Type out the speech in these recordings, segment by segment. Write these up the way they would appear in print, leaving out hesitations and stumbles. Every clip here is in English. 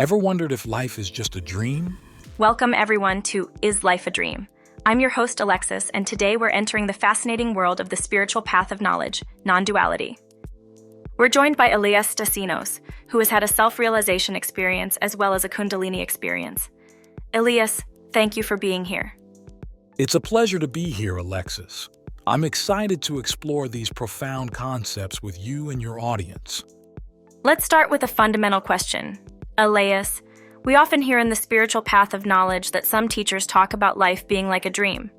Ever wondered if life is just a dream? Welcome, everyone, to Is Life a Dream? I'm your host, Alexis, and today we're entering the fascinating world of the spiritual path of knowledge, non-duality. We're joined by Elias Stasinos, who has had a self-realization experience as well as a Kundalini experience. Elias, thank you for being here. It's a pleasure to be here, Alexis. I'm excited to explore these profound concepts with you and your audience. Let's start with a fundamental question. Elias, we often hear in the spiritual path of knowledge that some teachers talk about life being like a dream.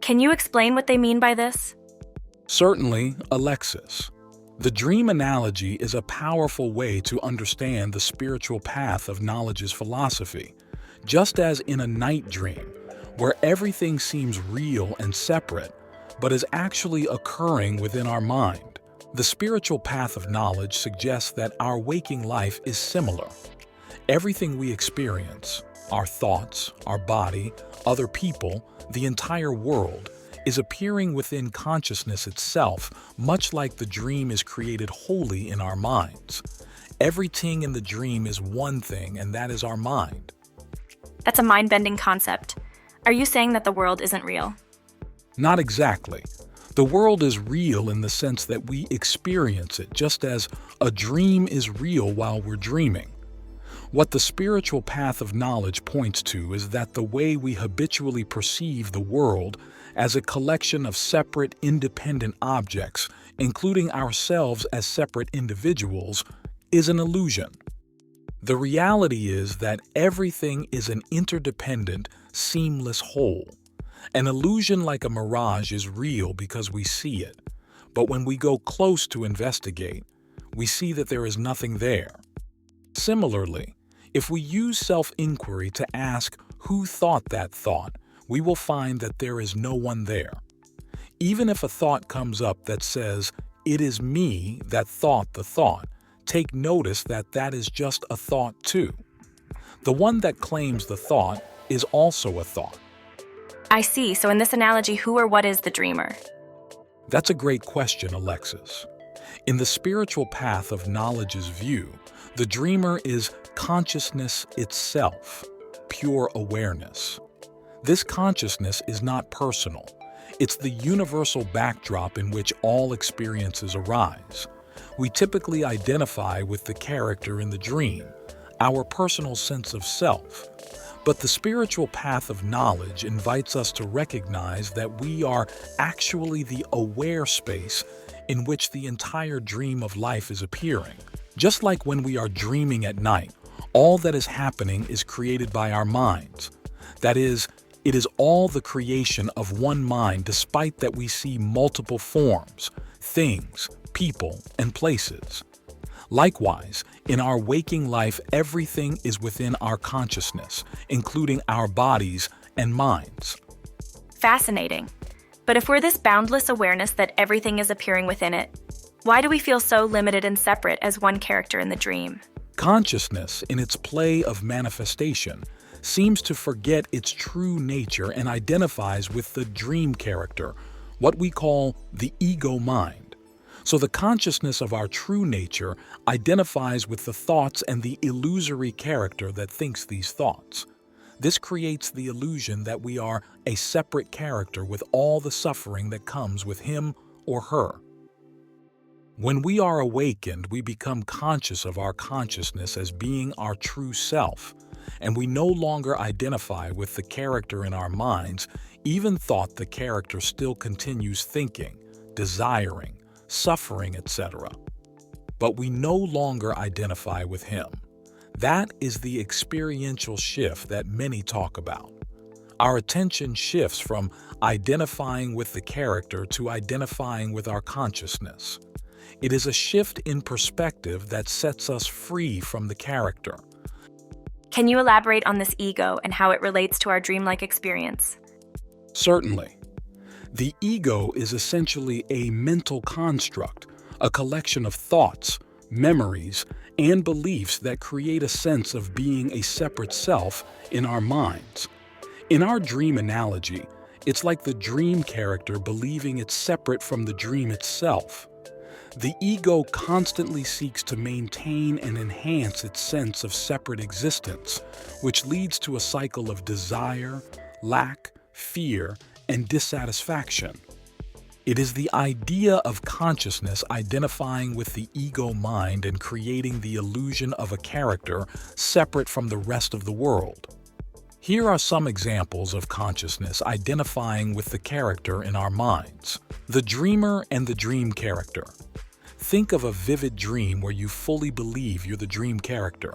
Can you explain what they mean by this? Certainly, Alexis. The dream analogy is a powerful way to understand the spiritual path of knowledge's philosophy. Just as in a night dream, where everything seems real and separate, but is actually occurring within our mind, the spiritual path of knowledge suggests that our waking life is similar. Everything we experience, our thoughts, our body, other people, the entire world, is appearing within consciousness itself, much like the dream is created wholly in our minds. Everything in the dream is one thing, and that is our mind. That's a mind-bending concept. Are you saying that the world isn't real? Not exactly. The world is real in the sense that we experience it, just as a dream is real while we're dreaming. What the spiritual path of knowledge points to is that the way we habitually perceive the world as a collection of separate, independent objects, including ourselves as separate individuals, is an illusion. The reality is that everything is an interdependent, seamless whole. An illusion like a mirage is real because we see it, but when we go close to investigate, we see that there is nothing there. Similarly, if we use self-inquiry to ask who thought that thought, we will find that there is no one there. Even if a thought comes up that says, "It is me that thought the thought," take notice that that is just a thought too. The one that claims the thought is also a thought. I see. So in this analogy, who or what is the dreamer? That's a great question, Alexis. In the spiritual path of knowledge's view, the dreamer is consciousness itself, pure awareness. This consciousness is not personal. It's the universal backdrop in which all experiences arise. We typically identify with the character in the dream, our personal sense of self. But the spiritual path of knowledge invites us to recognize that we are actually the aware space in which the entire dream of life is appearing. Just like when we are dreaming at night, all that is happening is created by our minds. That is, it is all the creation of one mind despite that we see multiple forms, things, people, and places. Likewise, in our waking life, everything is within our consciousness, including our bodies and minds. Fascinating. But if we're this boundless awareness that everything is appearing within it, why do we feel so limited and separate as one character in the dream? Consciousness, in its play of manifestation, seems to forget its true nature and identifies with the dream character, what we call the ego mind. So the consciousness of our true nature identifies with the thoughts and the illusory character that thinks these thoughts. This creates the illusion that we are a separate character with all the suffering that comes with him or her. When we are awakened, we become conscious of our consciousness as being our true self, and we no longer identify with the character in our minds, even thought the character still continues thinking, desiring, suffering, etc. But we no longer identify with him. That is the experiential shift that many talk about. Our attention shifts from identifying with the character to identifying with our consciousness. It is a shift in perspective that sets us free from the character. Can you elaborate on this ego and how it relates to our dreamlike experience? Certainly. The ego is essentially a mental construct, a collection of thoughts, memories, and beliefs that create a sense of being a separate self in our minds. In our dream analogy, it's like the dream character believing it's separate from the dream itself. The ego constantly seeks to maintain and enhance its sense of separate existence, which leads to a cycle of desire, lack, fear, and dissatisfaction. It is the idea of consciousness identifying with the ego mind and creating the illusion of a character separate from the rest of the world. Here are some examples of consciousness identifying with the character in our minds. The dreamer and the dream character. Think of a vivid dream where you fully believe you're the dream character.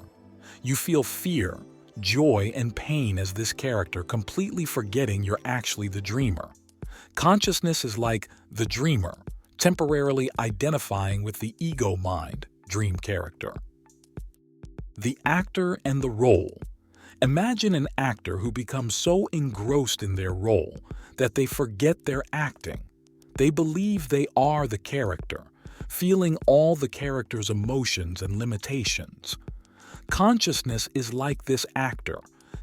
You feel fear, joy, and pain as this character, completely forgetting you're actually the dreamer. Consciousness is like the dreamer, temporarily identifying with the ego mind, dream character. The actor and the role. Imagine an actor who becomes so engrossed in their role that they forget they're acting. They believe they are the character, feeling all the character's emotions and limitations. Consciousness is like this actor,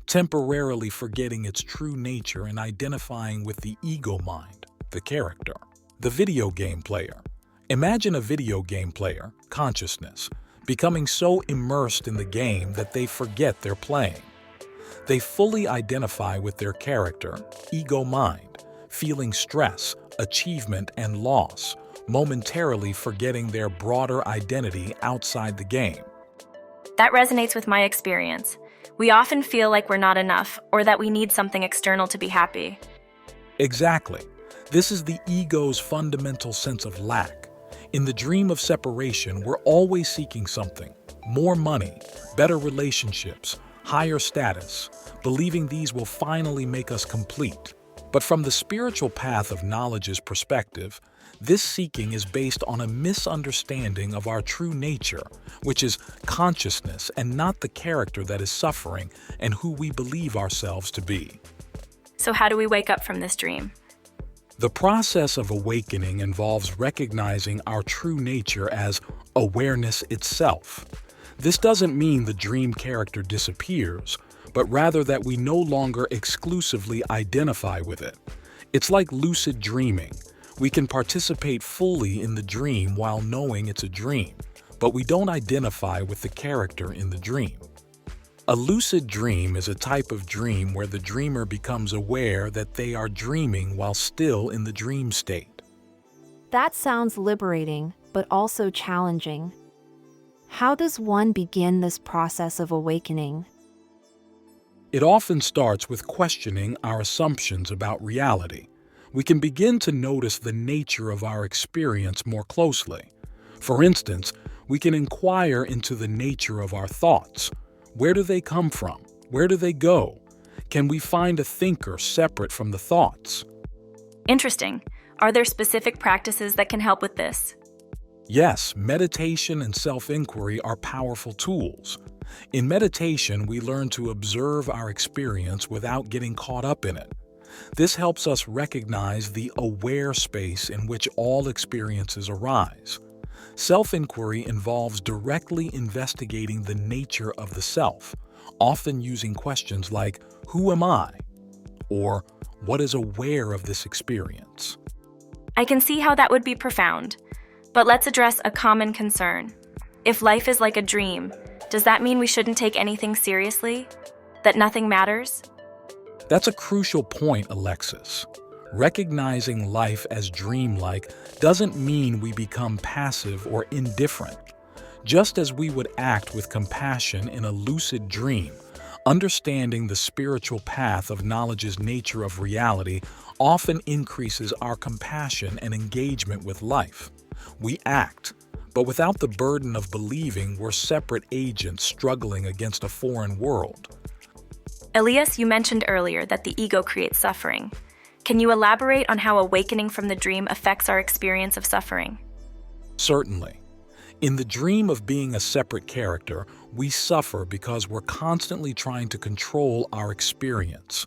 temporarily forgetting its true nature and identifying with the ego mind, the character. The video game player. Imagine a video game player, consciousness, becoming so immersed in the game that they forget they're playing. They fully identify with their character, ego mind, feeling stress, achievement, and loss, momentarily forgetting their broader identity outside the game. That resonates with my experience. We often feel like we're not enough or that we need something external to be happy. Exactly. This is the ego's fundamental sense of lack. In the dream of separation, we're always seeking something: more money, better relationships, higher status, believing these will finally make us complete. But from the spiritual path of knowledge's perspective, this seeking is based on a misunderstanding of our true nature, which is consciousness and not the character that is suffering and who we believe ourselves to be. So how do we wake up from this dream? The process of awakening involves recognizing our true nature as awareness itself. This doesn't mean the dream character disappears, but rather that we no longer exclusively identify with it. It's like lucid dreaming. We can participate fully in the dream while knowing it's a dream, but we don't identify with the character in the dream. A lucid dream is a type of dream where the dreamer becomes aware that they are dreaming while still in the dream state. That sounds liberating, but also challenging. How does one begin this process of awakening? It often starts with questioning our assumptions about reality. We can begin to notice the nature of our experience more closely. For instance, we can inquire into the nature of our thoughts. Where do they come from? Where do they go? Can we find a thinker separate from the thoughts? Interesting. Are there specific practices that can help with this? Yes, meditation and self-inquiry are powerful tools. In meditation, we learn to observe our experience without getting caught up in it. This helps us recognize the aware space in which all experiences arise. Self-inquiry involves directly investigating the nature of the self, often using questions like, "Who am I?" or "What is aware of this experience?" I can see how that would be profound. But let's address a common concern. If life is like a dream, does that mean we shouldn't take anything seriously? That nothing matters? That's a crucial point, Alexis. Recognizing life as dreamlike doesn't mean we become passive or indifferent. Just as we would act with compassion in a lucid dream, understanding the spiritual path of knowledge's nature of reality often increases our compassion and engagement with life. We act, but without the burden of believing we're separate agents struggling against a foreign world. Elias, you mentioned earlier that the ego creates suffering. Can you elaborate on how awakening from the dream affects our experience of suffering? Certainly. In the dream of being a separate character, we suffer because we're constantly trying to control our experience,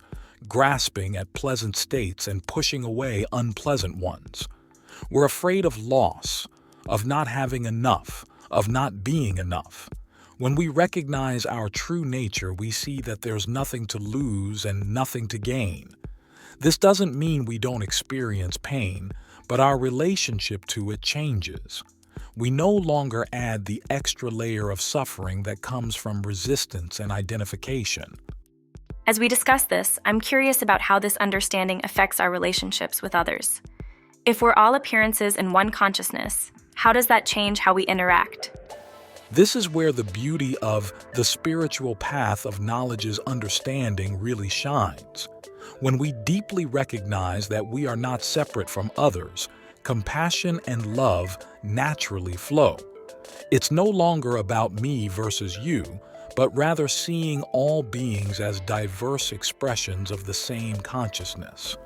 grasping at pleasant states and pushing away unpleasant ones. We're afraid of loss, of not having enough, of not being enough. When we recognize our true nature, we see that there's nothing to lose and nothing to gain. This doesn't mean we don't experience pain, but our relationship to it changes. We no longer add the extra layer of suffering that comes from resistance and identification. As we discuss this, I'm curious about how this understanding affects our relationships with others. If we're all appearances in one consciousness, how does that change how we interact? This is where the beauty of the spiritual path of knowledge's understanding really shines. When we deeply recognize that we are not separate from others, compassion and love naturally flow. It's no longer about me versus you, but rather seeing all beings as diverse expressions of the same consciousness.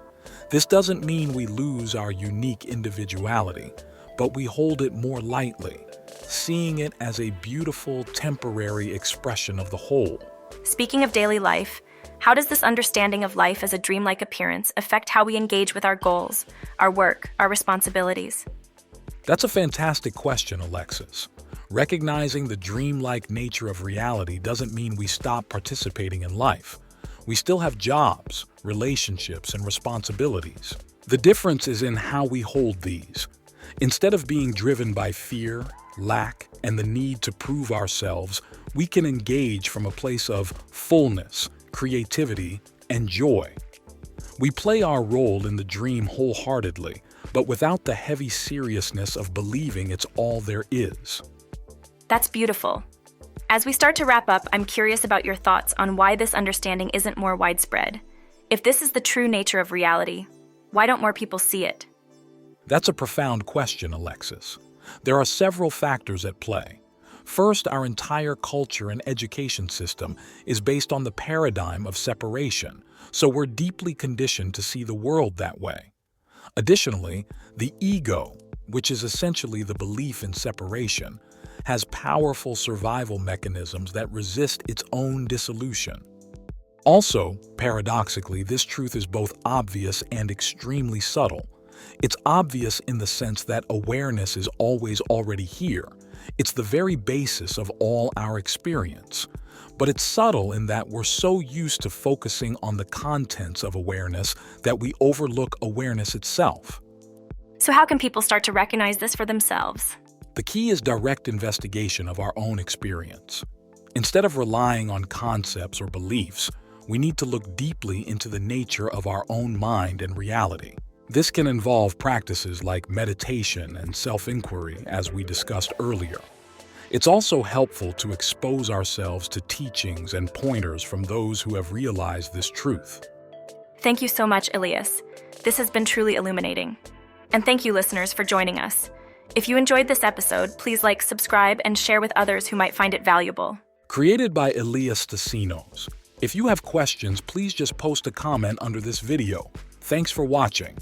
This doesn't mean we lose our unique individuality, but we hold it more lightly, seeing it as a beautiful, temporary expression of the whole. Speaking of daily life, how does this understanding of life as a dreamlike appearance affect how we engage with our goals, our work, our responsibilities? That's a fantastic question, Alexis. Recognizing the dreamlike nature of reality doesn't mean we stop participating in life. We still have jobs, relationships, and responsibilities. The difference is in how we hold these. Instead of being driven by fear, lack, and the need to prove ourselves, we can engage from a place of fullness, creativity, and joy. We play our role in the dream wholeheartedly, but without the heavy seriousness of believing it's all there is. That's beautiful. As we start to wrap up, I'm curious about your thoughts on why this understanding isn't more widespread. If this is the true nature of reality, why don't more people see it? That's a profound question, Alexis. There are several factors at play. First, our entire culture and education system is based on the paradigm of separation, so we're deeply conditioned to see the world that way. Additionally, the ego, which is essentially the belief in separation, has powerful survival mechanisms that resist its own dissolution. Also, paradoxically, this truth is both obvious and extremely subtle. It's obvious in the sense that awareness is always already here. It's the very basis of all our experience. But it's subtle in that we're so used to focusing on the contents of awareness that we overlook awareness itself. So how can people start to recognize this for themselves? The key is direct investigation of our own experience. Instead of relying on concepts or beliefs, we need to look deeply into the nature of our own mind and reality. This can involve practices like meditation and self-inquiry, as we discussed earlier. It's also helpful to expose ourselves to teachings and pointers from those who have realized this truth. Thank you so much, Elias. This has been truly illuminating. And thank you, listeners, for joining us. If you enjoyed this episode, please like, subscribe, and share with others who might find it valuable. Created by Elias Stasinos. If you have questions, please just post a comment under this video. Thanks for watching.